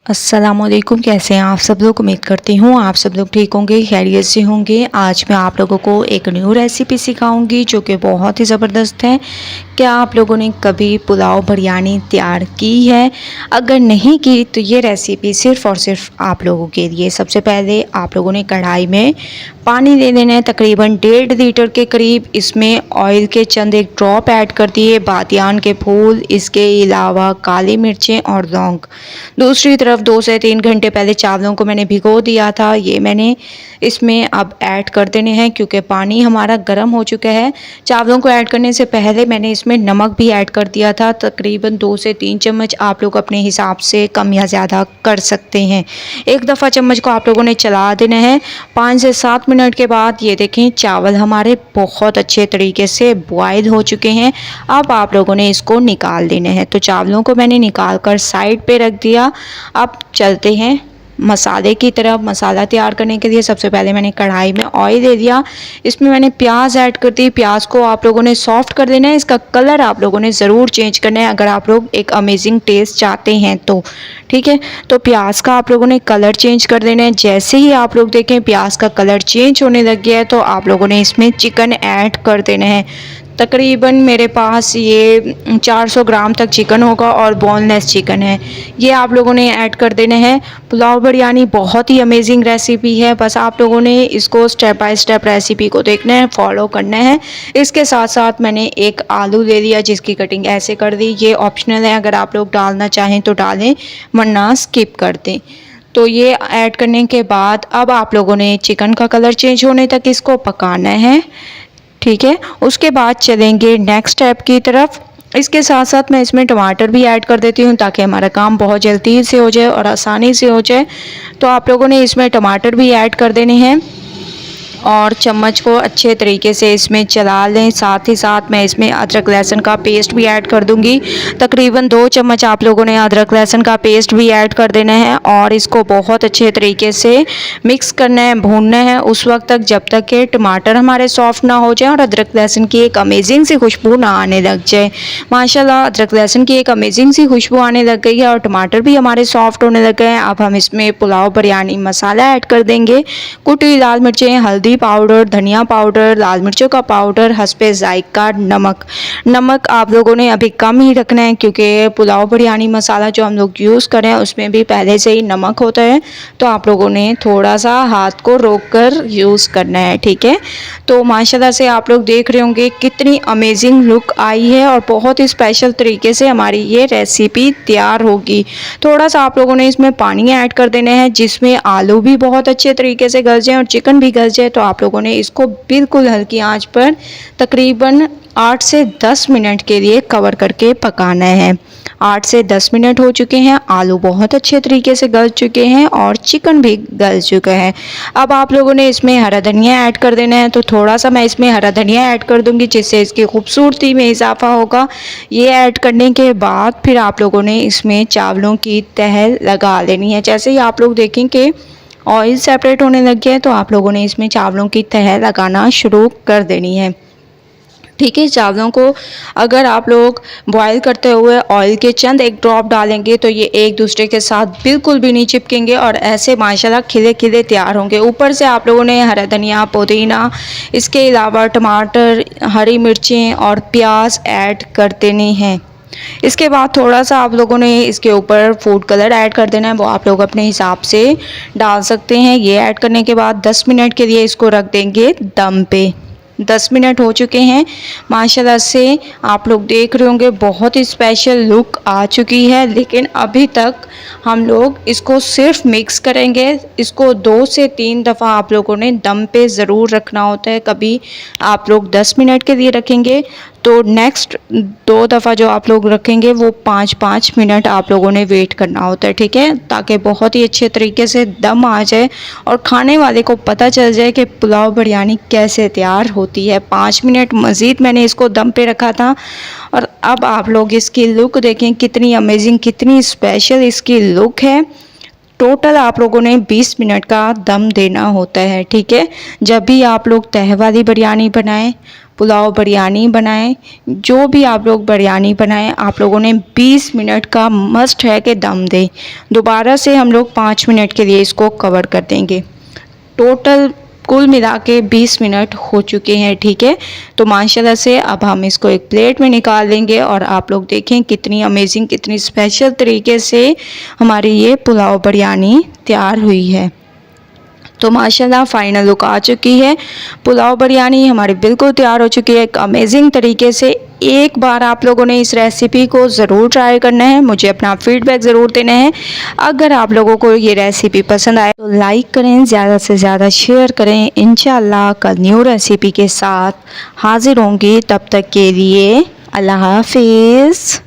अस्सलामुअलैकुम। कैसे हैं आप सब लोग? उम्मीद करती हूँ आप सब लोग ठीक होंगे, खैरियत से होंगे। आज मैं आप लोगों को एक न्यू रेसिपी सिखाऊंगी जो कि बहुत ही ज़बरदस्त है। क्या आप लोगों ने कभी पुलाव बिरयानी तैयार की है? अगर नहीं की तो ये रेसिपी सिर्फ़ और सिर्फ आप लोगों के लिए। सबसे पहले आप लोगों ने कढ़ाई में पानी ले लेना है, तकरीबन 1.5 लीटर के करीब। इसमें ऑयल के चंद एक ड्रॉप ऐड कर दिए, बादियान के फूल, इसके अलावा काली मिर्चें और लौंग। दूसरी तरफ 2 से 3 घंटे पहले चावलों को मैंने भिगो दिया था, ये मैंने इसमें अब ऐड कर देने हैं क्योंकि पानी हमारा गर्म हो चुका है। चावलों को ऐड करने से पहले मैंने इसमें नमक भी ऐड कर दिया था, तकरीबन 2 से 3 चम्मच। आप लोग अपने हिसाब से कम या ज़्यादा कर सकते हैं। एक दफ़ा चम्मच को आप लोगों ने चला देना है। 5 से 7 मिनट के बाद ये देखें चावल हमारे बहुत अच्छे तरीके से बॉयल हो चुके हैं। अब आप लोगों ने इसको निकाल देना है। तो चावलों को मैंने निकाल कर साइड पे रख दिया। अब चलते हैं मसाले की तरफ। मसाला तैयार करने के लिए सबसे पहले मैंने कढ़ाई में ऑयल ले लिया, इसमें मैंने प्याज ऐड कर दी। प्याज को आप लोगों ने सॉफ्ट कर देना है, इसका कलर आप लोगों ने ज़रूर चेंज करना है अगर आप लोग एक अमेजिंग टेस्ट चाहते हैं तो। ठीक है, तो प्याज का आप लोगों ने कलर चेंज कर देना है। जैसे ही आप लोग देखें प्याज का कलर चेंज होने लग गया है तो आप लोगों ने इसमें चिकन ऐड कर देना है। तकरीबन मेरे पास ये 400 ग्राम तक चिकन होगा और बोनलेस चिकन है, ये आप लोगों ने ऐड कर देना है। पुलाव बिरयानी बहुत ही अमेजिंग रेसिपी है, बस आप लोगों ने इसको स्टेप बाय स्टेप रेसिपी को देखना है, फॉलो करना है। इसके साथ साथ मैंने एक आलू ले लिया जिसकी कटिंग ऐसे कर दी। ये ऑप्शनल है, अगर आप लोग डालना चाहें तो डालें वरना स्किप कर दें। तो ये ऐड करने के बाद अब आप लोगों ने चिकन का कलर चेंज होने तक इसको पकाना है। ठीक है, उसके बाद चलेंगे नेक्स्ट स्टेप की तरफ। इसके साथ साथ मैं इसमें टमाटर भी ऐड कर देती हूँ ताकि हमारा काम बहुत जल्दी से हो जाए और आसानी से हो जाए। तो आप लोगों ने इसमें टमाटर भी ऐड कर देने हैं और चम्मच को अच्छे तरीके से इसमें चला लें। साथ ही साथ मैं इसमें अदरक लहसुन का पेस्ट भी ऐड कर दूंगी। तकरीबन 2 चम्मच आप लोगों ने अदरक लहसुन का पेस्ट भी ऐड कर देना है और इसको बहुत अच्छे तरीके से मिक्स करना है, भूनना है उस वक्त तक जब तक कि टमाटर हमारे सॉफ्ट ना हो जाए और अदरक लहसुन की एक अमेजिंग सी खुशबू ना आने लग जाए। माशाल्लाह अदरक लहसुन की एक अमेजिंग सी खुशबू आने लग गई है और टमाटर भी हमारे सॉफ्ट होने लग गए हैं। अब हम इसमें पुलाव बिरयानी मसाला ऐड कर देंगे। कुटी लाल मिर्चें, हल्दी पाउडर, धनिया पाउडर, लाल मिर्चों का पाउडर, हस्बे जायका नमक आप लोगों ने अभी कम ही रखना है क्योंकि पुलाव बिरयानी मसाला जो हम लोग यूज़ करें उसमें भी पहले से ही नमक होता है, तो आप लोगों ने थोड़ा सा हाथ को रोक कर यूज़ करना है। ठीक है, तो माशाल्लाह से आप लोग देख रहे होंगे कितनी अमेजिंग लुक आई है और बहुत ही स्पेशल तरीके से हमारी ये रेसिपी तैयार होगी। थोड़ा सा आप लोगों ने इसमें पानी ऐड कर देना है जिसमें आलू भी बहुत अच्छे तरीके से गल जाए और चिकन भी गल जाए। तो आप लोगों ने इसको बिल्कुल हल्की आंच पर तकरीबन 8 से 10 मिनट के लिए कवर करके पकाना है। 8 से 10 मिनट हो चुके हैं, आलू बहुत अच्छे तरीके से गल चुके हैं और चिकन भी गल चुका है। अब आप लोगों ने इसमें हरा धनिया ऐड कर देना है, तो थोड़ा सा मैं इसमें हरा धनिया ऐड कर दूंगी जिससे इसकी खूबसूरती में इजाफा होगा। ये ऐड करने के बाद फिर आप लोगों ने इसमें चावलों की तह लगा लेनी है। जैसे ही आप लोग देखें कि ऑयल सेपरेट होने लग गया है तो आप लोगों ने इसमें चावलों की तह लगाना शुरू कर देनी है। ठीक है, चावलों को अगर आप लोग बॉईल करते हुए ऑयल के चंद एक ड्रॉप डालेंगे तो ये एक दूसरे के साथ बिल्कुल भी नहीं चिपकेंगे और ऐसे माशाल्लाह खिले खिले तैयार होंगे। ऊपर से आप लोगों ने हरा धनिया, पुदीना, इसके अलावा टमाटर, हरी मिर्चें और प्याज ऐड कर देने हैं। इसके बाद थोड़ा सा आप लोगों ने इसके ऊपर फूड कलर ऐड कर देना है, वो आप लोग अपने हिसाब से डाल सकते हैं। ये ऐड करने के बाद 10 मिनट के लिए इसको रख देंगे दम पे। 10 मिनट हो चुके हैं, माशाल्लाह से आप लोग देख रहे होंगे बहुत ही स्पेशल लुक आ चुकी है। लेकिन अभी तक हम लोग इसको सिर्फ मिक्स करेंगे। इसको 2 से 3 दफ़ा आप लोगों ने दम पे ज़रूर रखना होता है। कभी आप लोग 10 मिनट के लिए रखेंगे तो नेक्स्ट 2 दफ़ा जो आप लोग रखेंगे वो 5-5 मिनट आप लोगों ने वेट करना होता है। ठीक है, ताकि बहुत ही अच्छे तरीके से दम आ जाए और खाने वाले को पता चल जाए कि पुलाव बिरयानी कैसे तैयार होती है। 5 मिनट मज़ीद मैंने इसको दम पे रखा था और अब आप लोग इसकी लुक देखें कितनी अमेजिंग, कितनी स्पेशल इसकी लुक है। टोटल आप लोगों ने 20 मिनट का दम देना होता है, ठीक है। जब भी आप लोग तह वाली बिरयानी बनाएं, पुलाव बिरयानी बनाएं, जो भी आप लोग बिरयानी बनाएं, आप लोगों ने 20 मिनट का मस्ट है कि दम दें। दोबारा से हम लोग 5 मिनट के लिए इसको कवर कर देंगे। टोटल कुल मिला के 20 मिनट हो चुके हैं, ठीक है। तो माशाल्लाह से अब हम इसको एक प्लेट में निकाल लेंगे और आप लोग देखें कितनी अमेजिंग, कितनी स्पेशल तरीके से हमारी ये पुलाव बिरयानी तैयार हुई है। तो माशाल्लाह फाइनल लुक आ चुकी है। पुलाव बिरयानी हमारी बिल्कुल तैयार हो चुकी है एक अमेजिंग तरीके से। एक बार आप लोगों ने इस रेसिपी को ज़रूर ट्राई करना है, मुझे अपना फीडबैक ज़रूर देना है। अगर आप लोगों को ये रेसिपी पसंद आए तो लाइक करें, ज़्यादा से ज़्यादा शेयर करें। इंशाअल्लाह कल न्यू रेसिपी के साथ हाजिर होंगी, तब तक के लिए अल्लाह हाफिज़।